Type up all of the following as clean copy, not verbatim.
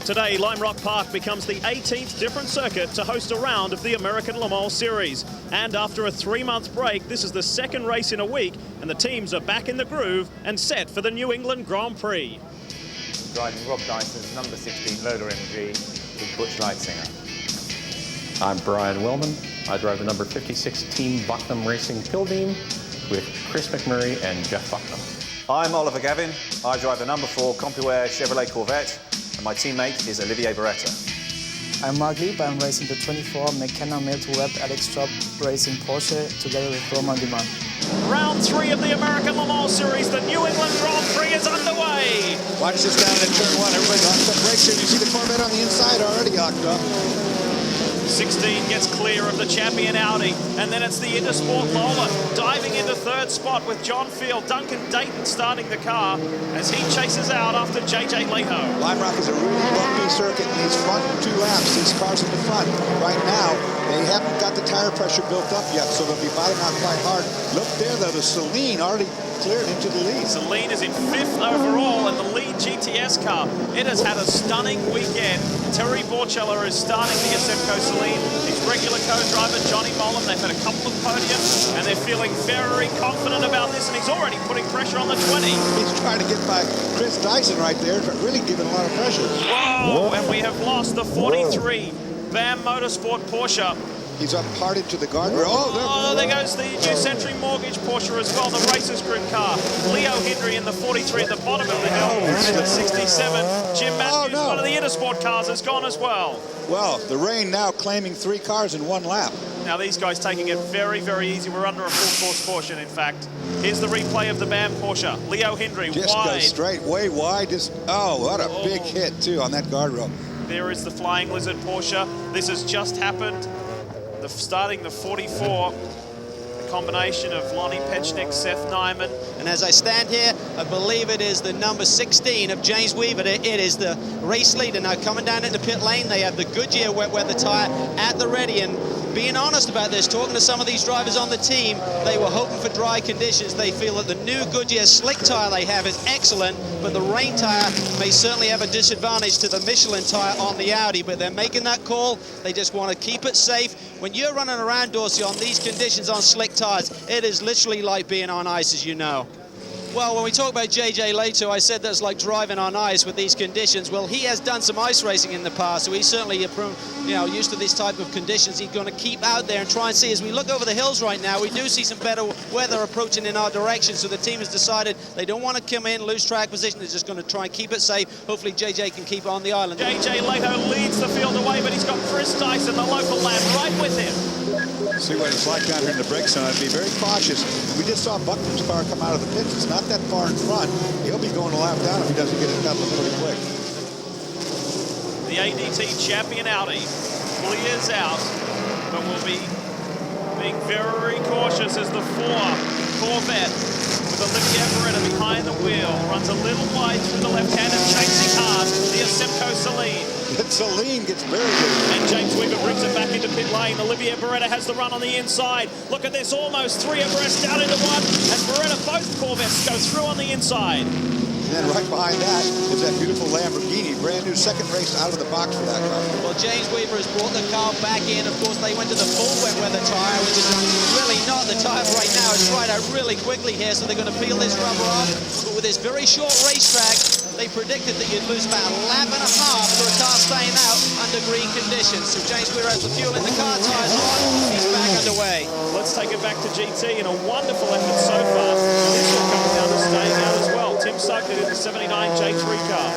Today, Lime Rock Park becomes the 18th different circuit to host a round of the American Le Mans Series. And after a 3-month break, this is the second race in a week, and the teams are back in the groove and set for the New England Grand Prix. Driving Rob Dyson's number 16 Lola MG with Butch Leitzinger. I'm Brian Willman. I drive the number 56 Team Bucknam Racing Podium with Chris McMurray and Jeff Bucknam. I'm Oliver Gavin. I drive the number 4 Compuware Chevrolet Corvette, and my teammate is Olivier Beretta. I'm Mark Lieb. I'm racing the 24 McKenna Male-to-Web Alex Trupp Racing Porsche together with Romain Dumas. Round 3 of the American Le Mans Series, the New England Grand Prix is underway. Watch this down in turn 1. Everybody locks up brakes here. You see the Corvette on the inside already locked up. 16 gets clear of the champion Audi, and then it's the Intersport Lola diving into 3rd spot with John Field. Duncan Dayton starting the car as he chases out after JJ Lehto. Lime Rock is a really bumpy circuit in these front 2 laps. These cars in the front, right now, they haven't got the tire pressure built up yet, so they'll be biting out quite hard. Look there, though, the Celine already cleared into the lead. Celine is in 5th overall in the lead GTS car. It has had a stunning weekend. Terry Borchella is starting the Asemco Celine. His regular co-driver, Johnny Mollem, they've had a couple of podiums, and they're feeling very confident about this, and he's already putting pressure on the 20. He's trying to get by Chris Dyson right there, but really giving a lot of pressure. Whoa, and we have lost the 43 BAM Motorsport Porsche. He's up hard into the guardrail. Oh, there goes the New Century Mortgage Porsche as well, the Racers Group car. Leo Hendry in the 43 at the bottom of the hill. And the 67, Jim Matthews, one of the Intersport cars, has gone as well. Well, the rain now claiming 3 cars in 1 lap. Now these guys taking it very, very easy. We're under a full-course caution, in fact. Here's the replay of the BAM Porsche. Leo Hendry, just wide. Goes straight, way wide. Just, oh, what a big hit, too, on that guardrail. There is the Flying Lizard Porsche. This has just happened. Starting the 44, the combination of Lonnie Petchnik, Seth Nyman. And as I stand here, I believe it is the number 16 of James Weaver. It is the race leader. Now coming down into pit lane, they have the Goodyear wet weather tire at the ready. And being honest about this, talking to some of these drivers on the team, they were hoping for dry conditions. They feel that the new Goodyear slick tire they have is excellent, but the rain tire may certainly have a disadvantage to the Michelin tire on the Audi, but they're making that call. They just want to keep it safe. When you're running around, Dorsey, on these conditions on slick tires, it is literally like being on ice, as you know. Well, when we talk about JJ Lehto, I said that's like driving on ice with these conditions. Well, he has done some ice racing in the past, so he's certainly used to this type of conditions. He's going to keep out there and try and see. As we look over the hills right now, we do see some better weather approaching in our direction, so the team has decided they don't want to come in, lose track position. They're just going to try and keep it safe. Hopefully JJ can keep on the island. JJ Lehto leads the field away, but he's got Chris Dyson, the local lad, right with him. See what it's like down here in the brake zone. I'd be very cautious. We just saw Bucknam's car come out of the pits. It's not that far in front. He'll be going a lap down if he doesn't get it pedaling pretty quick. The ADT champion Audi clears out, but will be being very cautious as the 4 Corvette with Olivier Beretta behind the wheel runs a little wide through the left hand and chasing hard the Asemco Celine. Celine gets very good. And James Weaver brings it back into pit lane. Olivier Beretta has the run on the inside. Look at this, almost 3 abreast down into 1. And Beretta, both Corvettes go through on the inside. And then right behind that is that beautiful Lamborghini, brand new, second race out of the box for that car. Well, James Weaver has brought the car back in. Of course, they went to the full wet weather tire, which is really not the tire right now. It's dried out really quickly here, so they're going to peel this rubber off. But with this very short racetrack, they predicted that you'd lose about a lap and a half for a car staying out under green conditions. So James Weaver has the fuel in the car, tires on, he's back underway. Let's take it back to GT in a wonderful effort so far. This will come down to staying out as well. Tim Suckett in the 79 J3 car.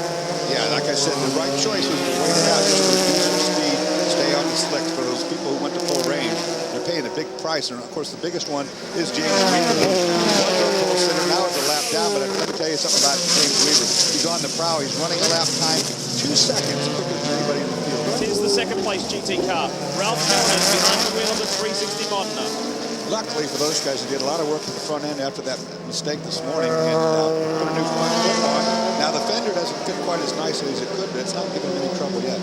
Yeah, like I said, the right choice was to wait it out, just to reduce their speed, stay on the slicks. For those people who went to full range, they're paying a big price. And of course, the biggest one is James Weaver. Pole sitter now is a lap down, but let me tell you something about James Weaver. He's on the prow. He's running a lap time 2 seconds quicker than anybody in the field. Here's the second place GT car. Ralph Jones behind the wheel of the 360 Modena. Luckily for those guys, they did a lot of work at the front end after that mistake this morning and put a new front flip on. Now the fender doesn't fit quite as nicely as it could, but it's not giving them any trouble yet.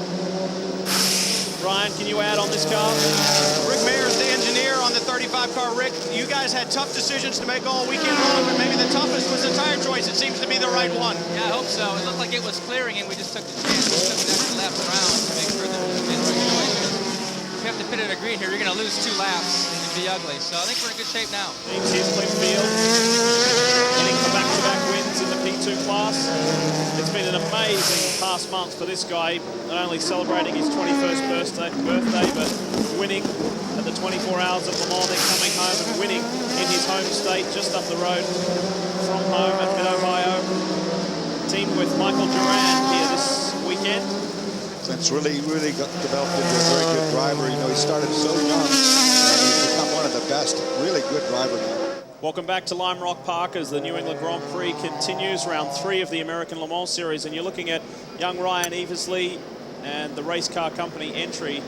Brian, can you add on this car? Rick Mayer's the engineer on the 35 car. Rick, you guys had tough decisions to make all weekend long, but maybe the toughest was the tire choice. It seems to be the right one. Yeah, I hope so. It looked like it was clearing, and we just took the chance. We took an extra here, you're going to lose 2 laps and be ugly. So I think we're in good shape now. Here's Clintfield, getting for back-to-back wins in the P2 class. It's been an amazing past month for this guy, not only celebrating his 21st birthday, but winning at the 24 Hours of Le Mans, then coming home and winning in his home state, just up the road from home at Mid-Ohio. Teamed with Michael Durand here this weekend. Clint's really got developed into a very good driver. You know, he started so young, and he's become one of the best. Really good driver now. Welcome back to Lime Rock Park as the New England Grand Prix continues, round 3 of the American Le Mans Series, and you're looking at young Ryan Eversley and the race car company entry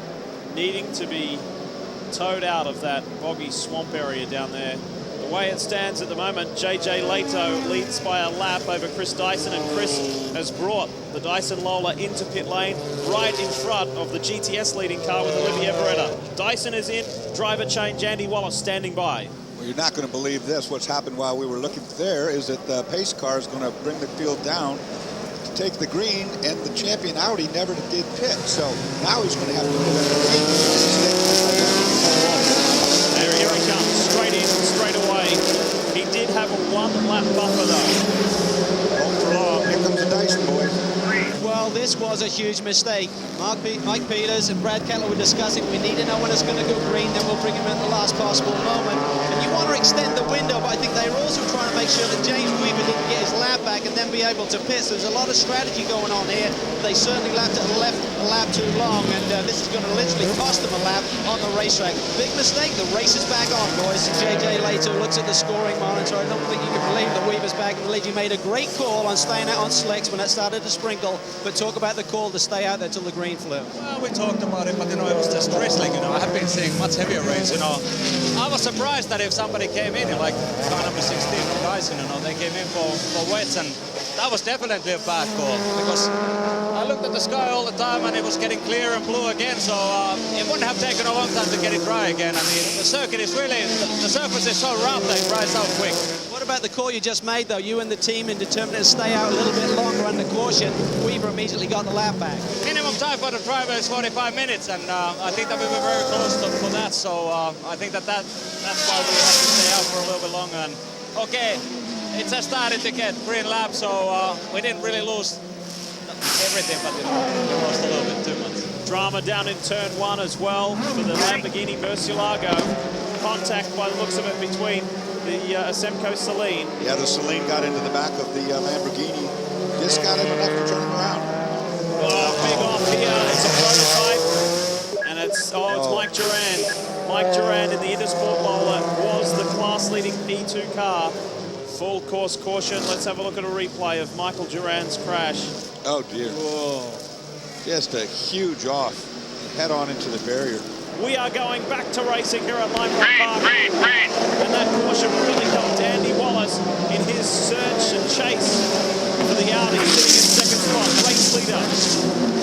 needing to be towed out of that boggy swamp area down there. The way it stands at the moment, JJ Lehto leads by a lap over Chris Dyson, and Chris has brought the Dyson Lola into pit lane right in front of the GTS leading car with Olivia Beretta. Dyson is in, driver change, Andy Wallace standing by. Well, you're not going to believe this. What's happened while we were looking there is that the pace car is going to bring the field down to take the green, and the champion Audi never did pit. So now he's going to have to do that. Here he comes, straight in, straight away. He did have a 1-lap buffer though. Oh, here comes the Dyson boys. Well, this was a huge mistake. Mike Peters and Brad Kettler were discussing we need to know when it's going to go green, then we'll bring him in at the last possible moment. And you want to extend the window, but I think they were also trying to make sure that James Weaver didn't get his lap back and then be able to pit. So there's a lot of strategy going on here. They certainly left a lap too long, and this is going to literally cost them a lap on the racetrack. Big mistake. The race is back on, boys. JJ Lehto looks at the scoring monitor. I don't think you can believe that Weaver's back. I believe you made a great call on staying out on slicks when it started to sprinkle, but talk about the call to stay out there till the green flew. Well, we talked about it, but you know, it was just wrestling. You know, I have been seeing much heavier rains. You know, I was surprised that if somebody came in like car number 16 from Dyson, you know, they came in for wets, and that was definitely a bad call because I looked at the sky all the time and it was getting clear and blue again. So it wouldn't have taken a long time to get it dry again. I mean, the circuit is really, the surface is so rough that it dries out quick. What about the call you just made, though? You and the team in determined to stay out a little bit longer under caution. Weaver immediately got the lap back. Minimum time for the driver is 45 minutes, and I think that we were very close for that. So I think that's why we have to stay out for a little bit longer. And okay, it just started to get green lap, so we didn't really lose everything, but you know, we lost a little bit too much. Drama down in turn 1 as well for the Lamborghini Murcielago. Contact by the looks of it between the Asemco Celine. Yeah, the Celine got into the back of the Lamborghini. Just got him enough to turn him around. Oh, big off here. It's a prototype. And it's Mike Durand. Mike Durand in the Intersport Lola was the class-leading P2 car. Full course caution. Let's have a look at a replay of Michael Durand's crash. Oh, dear. Whoa. Just a huge off. Head on into the barrier. We are going back to racing here at Lime Rock Park. And that caution really helped Andy Wallace in his search and chase for the Audi, sitting in second spot. Race leader.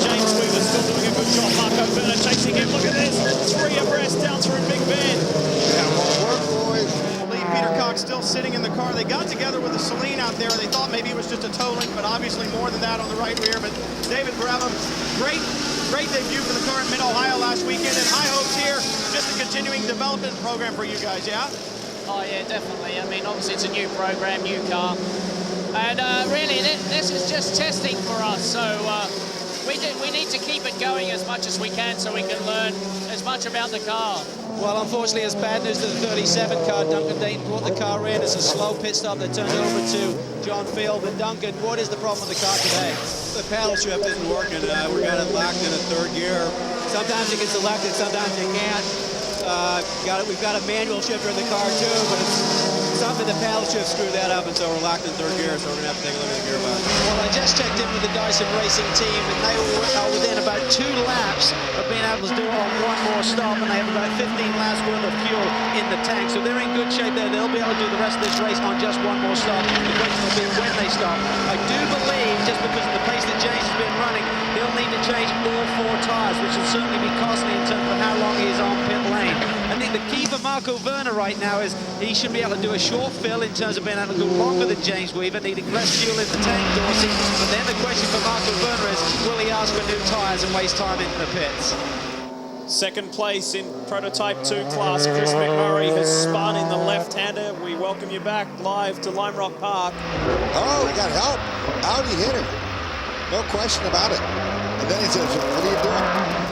James Weaver still doing a good job. Marco Werner chasing him. Look at this. 3 abreast down through Big Bend. Yeah, well, work, boys. Lead Peter Cox still sitting in the car. They got together with the Celine out there. They thought maybe it was just a toe link, but obviously more than that on the right rear. But David Brabham, great debut for the car in Mid-Ohio last weekend, and high hopes here. Just a continuing development program for you guys, yeah? Oh yeah, definitely. I mean, obviously it's a new program, new car, and really this is just testing for us. So we need to keep it going as much as we can so we can learn as much about the car. Well, unfortunately, it's bad news to the 37 car. Duncan Dayton brought the car in. It's a slow pit stop. They turned it over to John Field. But Duncan, what is the problem with the car today? The paddle shift isn't working. We got it locked in a third gear. Sometimes it gets selected, sometimes it can't. We've got a manual shifter in the car too, but it's something the paddle shift screwed that up, and so we're locked in third gear, so we're gonna have to take a look at the gearbox. Well, I just checked in with the Dyson Racing team, and they are within about 2 laps of being able to do it on one more stop, and they have about 15 laps worth of fuel in the tank, so they're in good shape there. They'll be able to do the rest of this race on just one more stop. The question will be when they stop. I do believe, just because of the pace that James has been running, he'll need to change all 4 tires, which will certainly be costly in terms of how long he is on pit lane. I think the key for Marco Werner right now is he should be able to do a short fill in terms of being able to go longer than James Weaver, needing less fuel in the tank, Dorsey. But then the question for Marco Werner is, will he ask for new tyres and waste time in the pits? Second place in Prototype 2 class, Chris McMurray has spun in the left-hander. We welcome you back live to Lime Rock Park. Oh, he got help. Audi hit him. No question about it. And then he says, what are you doing?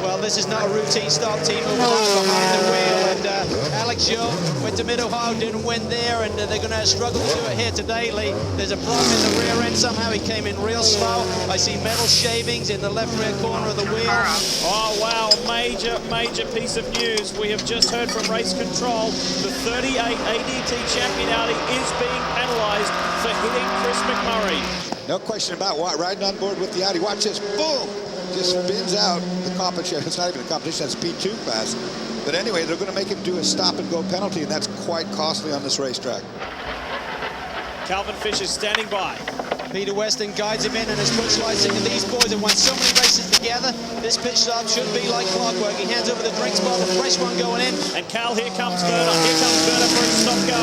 Well, this is not a routine stop. Team moving on behind the wheel. And Alex Joe went to Mid-Ohio, didn't win there, and they're going to struggle to do it here today, Lee. There's a problem in the rear end. Somehow he came in real slow. I see metal shavings in the left rear corner of the wheel. Oh, wow. Major piece of news. We have just heard from Race Control. The 38 ADT champion Audi is being penalized for hitting Chris McMurray. No question about what, riding on board with the Audi. Watch this, boom! Just spins out the competition. It's not even a competition, that's P2 class. But anyway, they're going to make him do a stop-and-go penalty, and that's quite costly on this racetrack. Calvin Fish is standing by. Peter Weston guides him in, and his Butch Leitzinger, these boys have won so many races together. This pit stop should be like clockwork. He hands over the drinks bottle, a fresh one going in. And Cal, here comes Werner. Here comes Werner for his stop-go.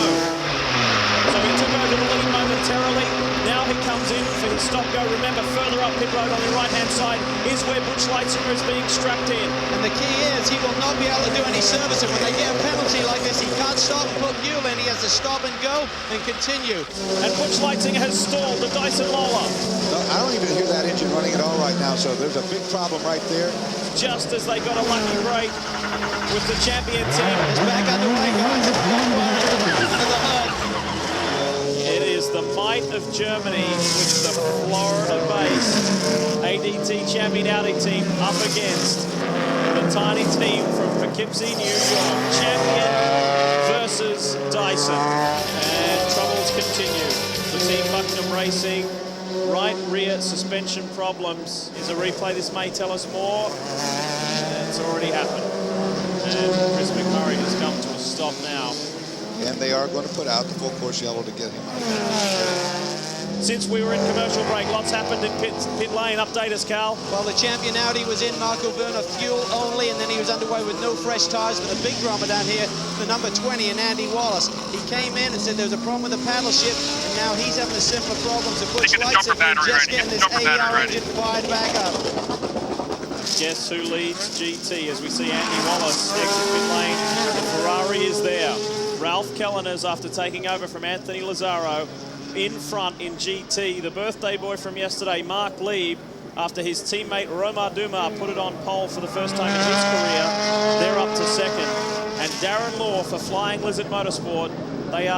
So he took over the lead momentarily. Now he comes in for his stop-go. Remember, further up pit road on the right-hand side is where Butch Leitzinger is being strapped in. And the key is he will not be able to do any servicing. When they get a penalty like this, he can't stop and put fuel in. He has to stop and go and continue. And Butch Leitzinger has stalled the Dyson Lola. No, I don't even hear that engine running at all right now, so there's a big problem right there. Just as they got a lucky break with the champion team. It's back underway, guys. It is the might of Germany with the Florida-based ADT champion Audi team up against the tiny team from Poughkeepsie, New York. Champion versus Dyson. And troubles continue. The Team Buckingham Racing right rear suspension problems. Is a replay. This may tell us more. It's already happened. And Chris McMurray has come to a stop now. And they are going to put out the full course yellow to get him out. Since we were in commercial break, lots happened in pit lane. Update us, Cal. Well, the champion Audi was in Marco Werner fuel only, and then he was underway with no fresh tyres. But the big drama down here, the number 20 and Andy Wallace. He came in and said there was a problem with the paddle shift, and now he's having a similar problem. So Butch Leitzinger just getting this AER engine fired back up. Guess who leads GT as we see Andy Wallace exit pit lane. The Ferrari is there. Ralph Kellener's after taking over from Anthony Lazzaro in front in GT. The birthday boy from yesterday, Mark Lieb, after his teammate Romar Dumas put it on pole for the first time in his career. They're up to second. And Darren Law for Flying Lizard Motorsport.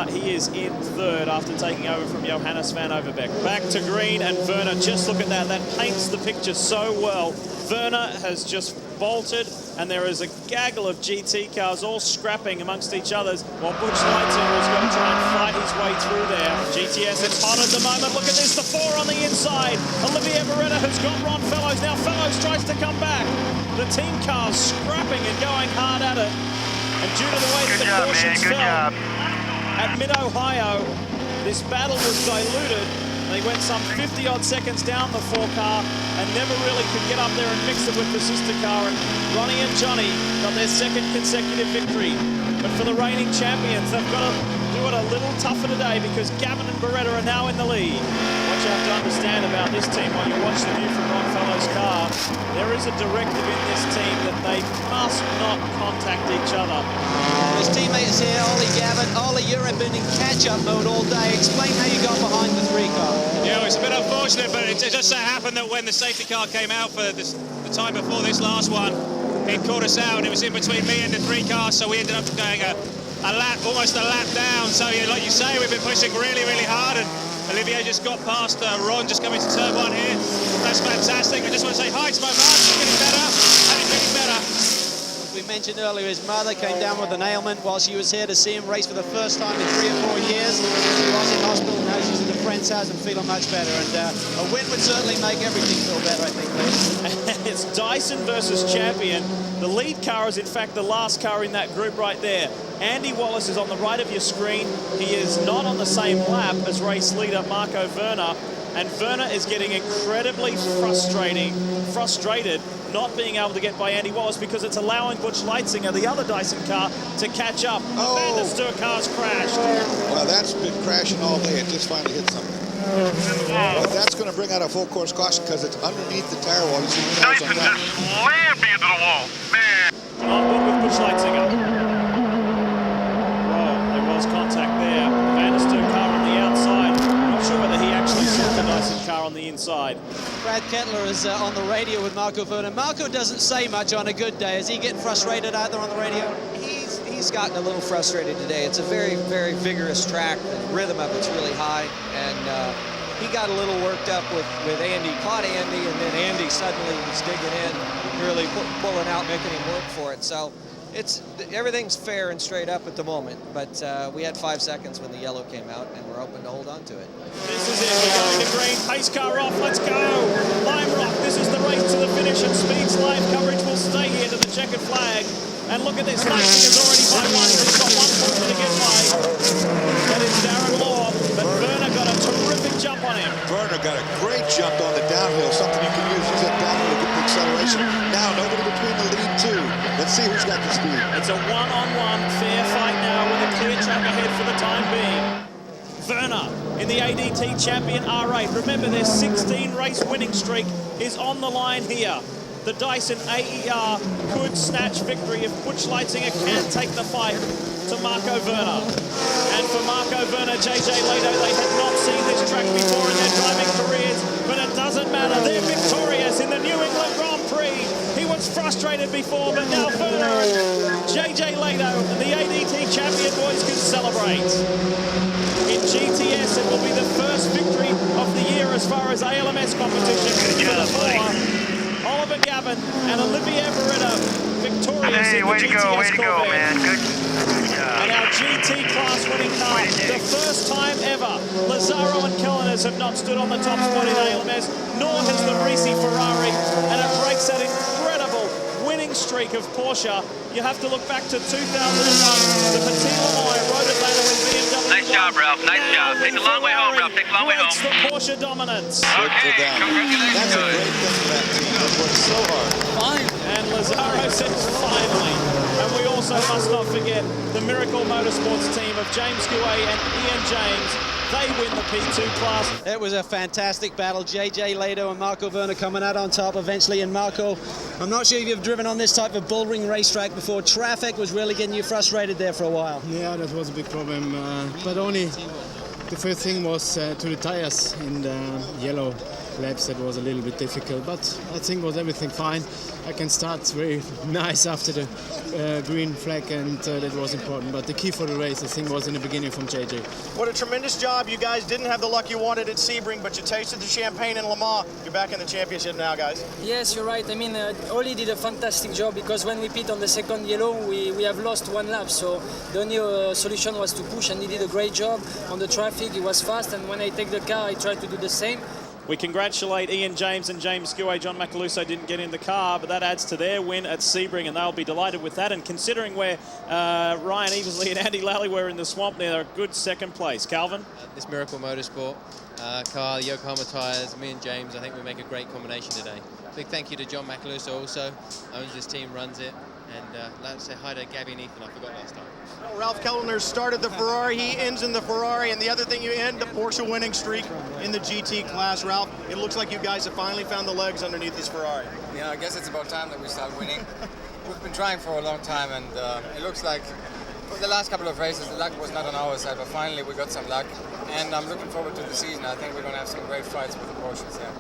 He is in third after taking over from Johannes van Overbeek. Back to green, and Werner, just look at that. That paints the picture so well. Werner has just bolted, and there is a gaggle of GT cars all scrapping amongst each other, while Butch Leitzinger is going to try and fight his way through there. GTS, it's hot at the moment. Look at this, the 4 on the inside. Olivier Beretta has got Ron Fellows. Now Fellows tries to come back. The team cars scrapping and going hard at it. And due to the way that the cautions fell at Mid-Ohio, this battle was diluted. They went some 50-odd seconds down the 4 car and never really could get up there and mix it with the sister car. And Ronnie and Johnny got their second consecutive victory. But for the reigning champions, they've got to do it a little tougher today because Gavin and Beretta are now in the lead. What you have to understand about this team while you watch the view from Ron Fellows' car, there is a directive in this team that they must not contact each other. His teammates here, Ollie Gavin. Ollie, you've been in catch-up mode all day. Explain how you got behind the 3 car. Yeah, well, it's a bit unfortunate, but it just so happened that when the safety car came out for the time before this last one, it caught us out, and it was in between me and the 3 cars, so we ended up going a lap, almost a lap down. So, yeah, like you say, we've been pushing really, really hard, and Olivier just got past Ron, just coming to turn 1 here. That's fantastic. I just want to say hi to my mum. She's getting better, and it's getting better. We mentioned earlier his mother came down with an ailment while she was here to see him race for the first time in 3 or 4 years. She was in hospital, now she's at a friend's house and feeling much better. And a win would certainly make everything feel better, I think. It's Dyson versus champion. The lead car is in fact the last car in that group right there. Andy Wallace is on the right of your screen. He is not on the same lap as race leader Marco Werner. And Werner is getting incredibly frustrated not being able to get by Andy Wallace because it's allowing Butch Leitzinger, the other Dyson car, to catch up. Oh. The Vanderstuhr car's crashed. Well, that's been crashing all day. It just finally hit something. But that's going to bring out a full course caution because it's underneath the tire wall. You see the tires on that. Slammed me into the wall, man. Brad Kettler is on the radio with Marco Werner. Marco doesn't say much on a good day. Is he getting frustrated out there on the radio? He's gotten a little frustrated today. It's a very, very vigorous track. The rhythm of it's really high, and he got a little worked up with Andy, caught Andy, and then Andy suddenly was digging in, really pulling out, making him work for it. So everything's fair and straight up at the moment, but we had 5 seconds when the yellow came out, and we're hoping to hold on to it. This is it, we're going to green, pace car off, let's go! Lime Rock, this is the race to the finish, and Speed's live coverage will stay here to the checkered flag. And look at this, Leitzinger's already by 1, he's got 1 point to get by. That is Darren Law, but Werner got a terrific jump on him. Werner got a great jump on the downhill, something you can use that downhill to get the acceleration. Now, nobody between the lead two. Let's see who's got the speed. It's a one-on-one fair fight now with a clear track ahead for the time being. Werner in the ADT champion R8. Remember, their 16 race winning streak is on the line here. The Dyson AER could snatch victory if Butch Leitzinger can take the fight to Marco Werner. And for Marco Werner, JJ Lehto, they had not seen this track before in their driving careers, but it doesn't matter. They're victorious in the New England Grand Prix. He was frustrated before, but now Werner and JJ Lehto and the ADT champion boys can celebrate. In GTS, it will be the first victory of the year as far as ALMS competition for the four. Oliver Gavin and Olivier Beretta victorious in the GTS Corvette. Man. Good And our GT class winning car, the first time ever. Lazzaro and Kellners have not stood on the top spot in ALMS, nor has the Risi Ferrari, and it breaks that incredible winning streak of Porsche. You have to look back to 2001, the Petit Le Mans Road Atlanta with BMW. Nice job, Ralph. Nice job. Take the long way home, Ralph. Take the long way home. Breaks the Porsche dominance. Okay, congratulations. That's a great thing for that team. They worked so hard. Fine. And Lazzaro says finally. And we also must not forget the Miracle Motorsports team of James Gouet and Ian James. They win the P2 class. It was a fantastic battle. JJ Lehto and Marco Werner coming out on top eventually. And Marco, I'm not sure if you've driven on this type of bullring racetrack before. Traffic was really getting you frustrated there for a while. Yeah, that was a big problem. But only the first thing was to the tires in the yellow laps. That was a little bit difficult, but I think was everything fine. I can start very nice after the green flag, and that was important. But the key for the race, I think, was in the beginning from JJ. What a tremendous job. You guys didn't have the luck you wanted at Sebring, but you tasted the champagne in Le Mans. You're back in the championship now, guys. Yes, you're right. I mean, Oli did a fantastic job, because when we pit on the second yellow, we have lost 1 lap. So the only solution was to push, and he did a great job on the traffic. He was fast, and when I take the car, I try to do the same. We congratulate Ian James and James Gouet. John Macaluso didn't get in the car, but that adds to their win at Sebring, and they'll be delighted with that. And considering where Ryan Eversley and Andy Lally were in the swamp, they're a good second place. Calvin? This Miracle Motorsport car, Yokohama tyres, me and James, I think we make a great combination today. Big thank you to John Macaluso also, owns this team, runs it. And let's say hi to Gabby and Ethan, I forgot last time. Well, Ralph Kellner started the Ferrari, he ends in the Ferrari, and the other thing, you end the Porsche winning streak in the GT class. Ralph, it looks like you guys have finally found the legs underneath this Ferrari. Yeah, I guess it's about time that we start winning. We've been trying for a long time, and it looks like for the last couple of races, the luck was not on our side, but finally we got some luck, and I'm looking forward to the season. I think we're going to have some great fights with the Porsches, yeah.